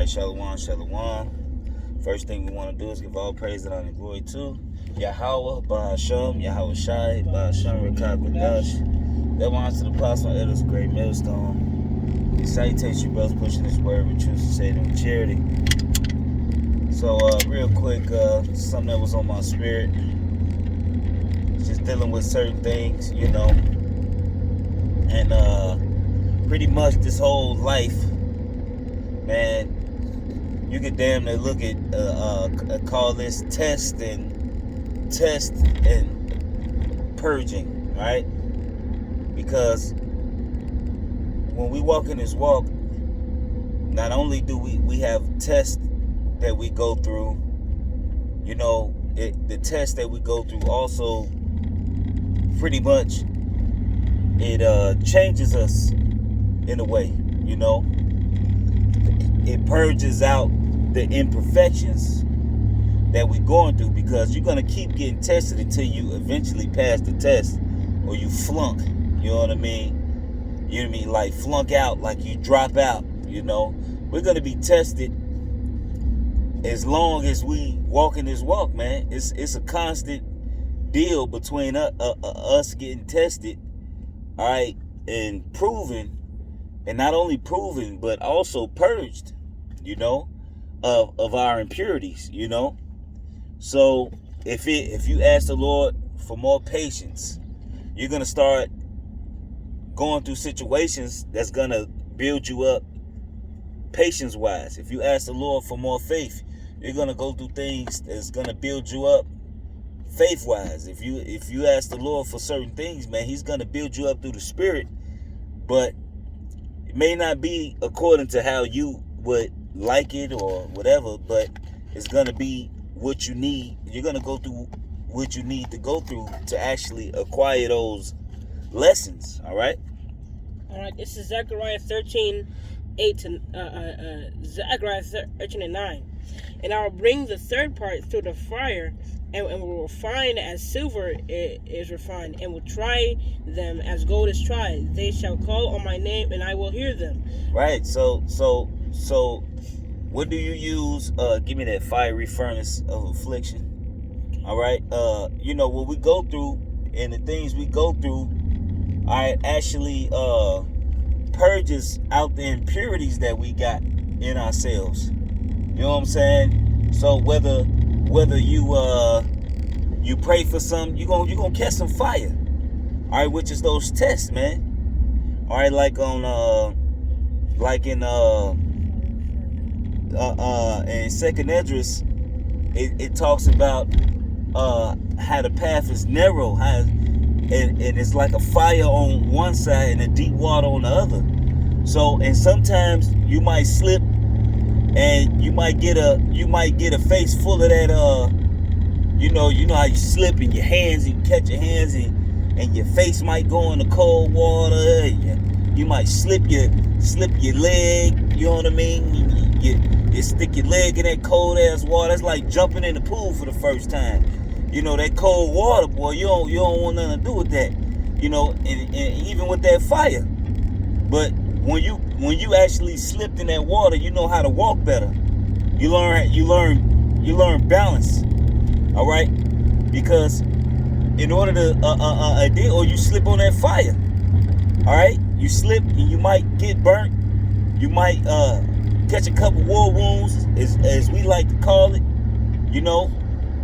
right, Shalom, Shalom. First thing we want to do is give all praise and honor and glory to Yahweh, Bahasham, Yahweh Shai, Bahasham, Rekah, Kodash. That belongs to the apostle and elders, great millstone. We salutate you, brothers, pushing this word with truth, saying with charity. So, real quick, something that was on my spirit, just dealing with certain things, you know, and pretty much this whole life, man, you could damn near look at call this test and purging, right? Because when we walk in this walk, not only do we have tests that we go through, you know, the test that we go through also pretty much it changes us in a way, you know. It purges out the imperfections that we're going through, because you're going to keep getting tested until you eventually pass the test or you flunk. You know what I mean? You know what I mean? Like flunk out, like you drop out, you know. We're going to be tested as long as we walk in this walk, man. It's a constant deal between us getting tested, all right, and proven, and not only proven, but also purged, you know, of our impurities, you know. So if you ask the Lord for more patience, you're gonna start going through situations that's gonna build you up patience wise. If you ask the Lord for more faith, you're gonna go through things that's gonna build you up faith wise. If you ask the Lord for certain things, man, he's gonna build you up through the spirit, but it may not be according to how you would like it or whatever, but it's gonna be what you need. You're gonna go through what you need to go through to actually acquire those lessons. All right, this is Zechariah 13:8 to Zechariah 13:9. And I will bring the third part through the fire, and will refine as silver is refined, and will try them as gold is tried. They shall call on my name, and I will hear them. Right. So what do you use? Give me that fiery furnace of affliction. All right. You know what we go through, and the things we go through, I actually purges out the impurities that we got in ourselves. You know what I'm saying? So whether you pray for something, you're gonna catch some fire. All right, which is those tests, man. All right, like in Second Esdras, it talks about how the path is narrow, and it's like a fire on one side and a deep water on the other. So, and sometimes you might slip, and you might get a face full of that you know how you slip in your hands, you catch your hands, and your face might go in the cold water. You might slip your leg, you know what I mean? You stick your leg in that cold ass water. That's like jumping in the pool for the first time. You know, that cold water, boy, you don't want nothing to do with that. You know, and even with that fire. But when you actually slipped in that water, you know how to walk better. You learn balance. All right? Because in order to or you slip on that fire. All right? You slip and you might get burnt. You might catch a couple war wounds, as we like to call it, you know.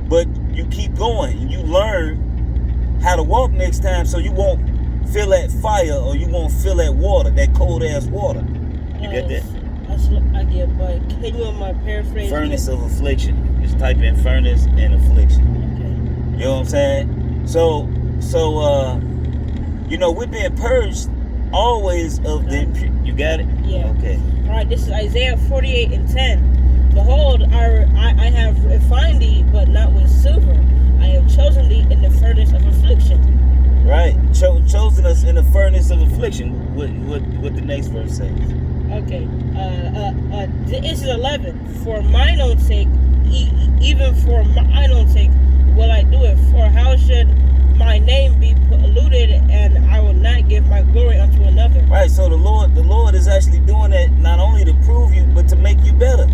But you keep going and you learn how to walk next time, so you won't feel that fire, or you won't feel that water, that cold ass water. You get that? I get, but can you my paraphrase? Furnace of affliction. Just type in furnace and affliction. Okay. You know what I'm saying? So you know, we're being purged always of the. You got it? Yeah. Okay. All right. This is Isaiah 48:10. Behold, I have refined thee, but not with silver. I have chosen thee in the furnace of affliction. Right. Chosen us in the furnace of affliction. What the next verse says. Okay. This is 11. For mine own sake, even for mine own sake, will I do it. For how should my name be polluted, and I will not give my glory unto another. Right, so the Lord is actually doing that not only to prove you, but to make you better.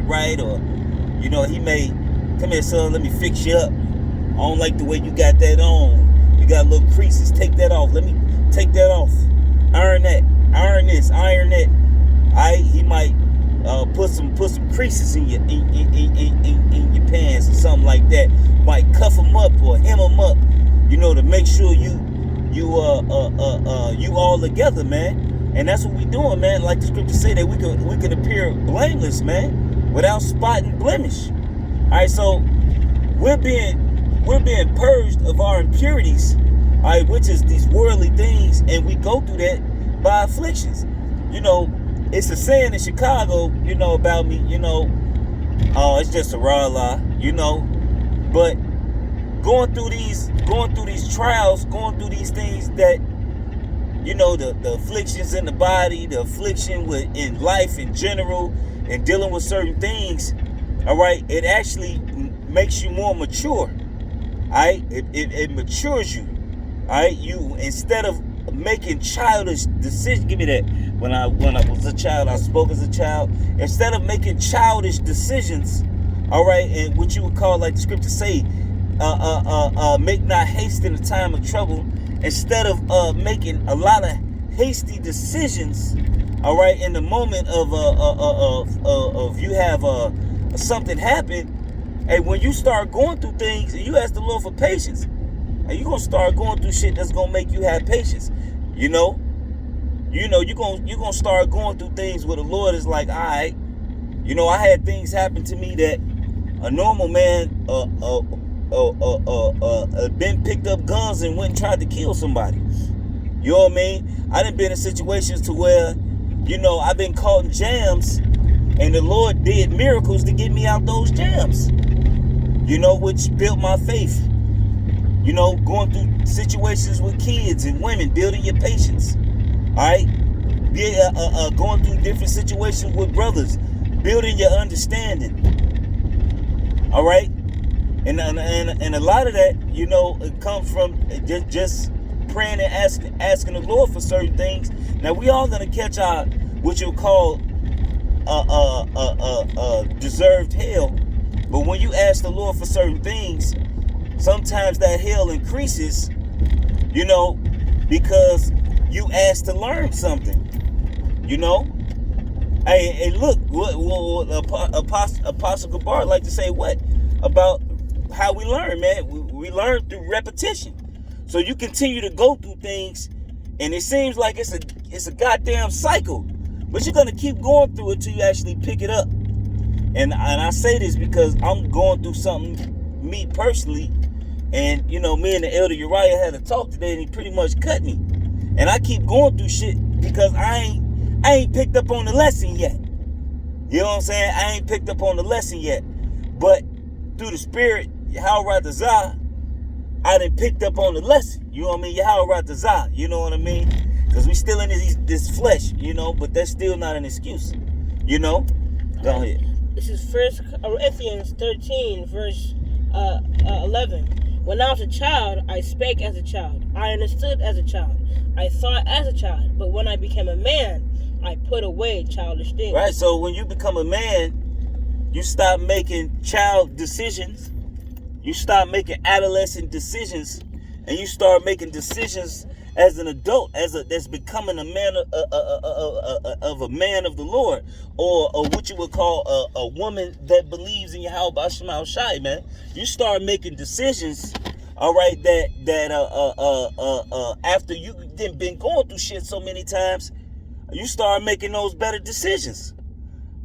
right, or you know, he may come here, son, let me fix you up. I don't like the way you got that on. You got little creases. Take that off. Let me take that off. Iron that. Iron this. Iron that. He might put some creases in in your pants or something like that. Might cuff them up or hem them up, you know, to make sure you all together, man. And that's what we doing, man. Like the scripture say, that we could appear blameless, man, without spot and blemish. All right, so we're being purged of our impurities, all right, which is these worldly things, and we go through that by afflictions. You know, it's a saying in Chicago, you know, about me, you know, it's just a rah-rah, you know, but going through these trials, going through these things that, you know, the afflictions in the body, the affliction in life in general, and dealing with certain things, all right, it actually makes you more mature. All right, it matures you. All right, you, instead of making childish decisions, give me that. When I was a child, I spoke as a child. Instead of making childish decisions, all right, and what you would call, like the scripture say, make not haste in the time of trouble. Instead of making a lot of hasty decisions, all right, in the moment of you have something happen. Hey, when you start going through things and you ask the Lord for patience, and you're gonna start going through shit that's gonna make you have patience. You know, you're gonna start going through things where the Lord is like, all right, you know, I had things happen to me that a normal man been picked up guns and went and tried to kill somebody. You know what I mean? I done been in situations to where, you know, I've been caught in jams, and the Lord did miracles to get me out those jams. You know, which built my faith. You know, going through situations with kids and women, building your patience. All right? Going through different situations with brothers, building your understanding. All right? And a lot of that, you know, it comes from just praying and asking the Lord for certain things. Now, we all going to catch our, what you'll call, deserved hell. But when you ask the Lord for certain things, sometimes that hell increases, you know, because you asked to learn something, you know. Hey, look, what Apostle Gabar like to say what? About how we learn, man. We learn through repetition. So you continue to go through things, and it seems like it's a goddamn cycle. But you're going to keep going through it till you actually pick it up. And I say this because I'm going through something, me personally, and, you know, me and the Elder Uriah had a talk today, and he pretty much cut me. And I keep going through shit because I ain't picked up on the lesson yet. You know what I'm saying? I ain't picked up on the lesson yet. But through the Spirit, Yahweh Ratazah, I done picked up on the lesson. You know what I mean? Yahweh Ratazah, you know what I mean? Because we still in this flesh, you know, but that's still not an excuse. You know? Go ahead. This is 1 Corinthians 13, verse 11. When I was a child, I spake as a child. I understood as a child. I thought as a child. But when I became a man, I put away childish things. Right, so when you become a man, you stop making child decisions. You stop making adolescent decisions. And you start making decisions as an adult, that's becoming a man of a man of the Lord, or what you would call a woman that believes in Yahweh Shema Shai, man. You start making decisions, all right, that after you've been going through shit so many times, you start making those better decisions.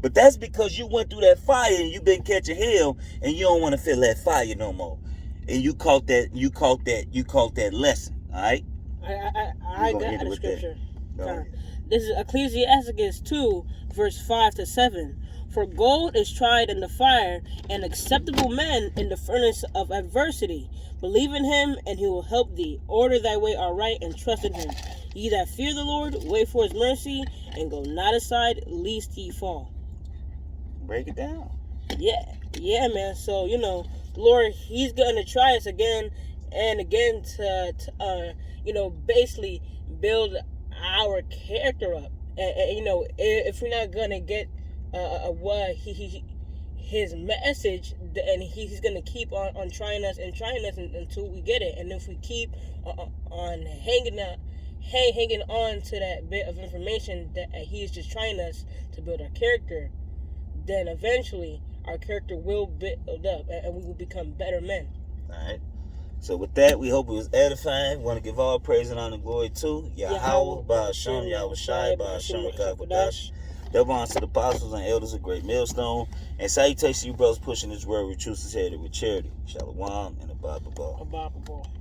But that's because you went through that fire and you've been catching hell, and you don't want to feel that fire no more. And you caught that lesson, all right? I got the scripture. This is Ecclesiastes 2, verse 5-7. For gold is tried in the fire, and acceptable men in the furnace of adversity. Believe in him, and he will help thee. Order thy way aright, and trust in him. Ye that fear the Lord, wait for his mercy, and go not aside, lest ye fall. Break it down. Yeah, man. So, you know, the Lord, he's going to try us again and again to you know, basically build our character up. And you know, if we're not gonna get what his message, and he's gonna keep on trying us until we get it. And if we keep on hanging on to that bit of information that he's just trying us to build our character, then eventually our character will build up and we will become better men. All right. So with that, we hope it was edifying. We want to give all praise and honor and glory to Yahweh, Ba'Hashem, Yahweh Shai, Ba'Hashem, Rakakadash. Double honor to the apostles and elders of Great Millstone. And salutations to you brothers pushing this word with truth, sincerity, with charity. Shalom and a Bible.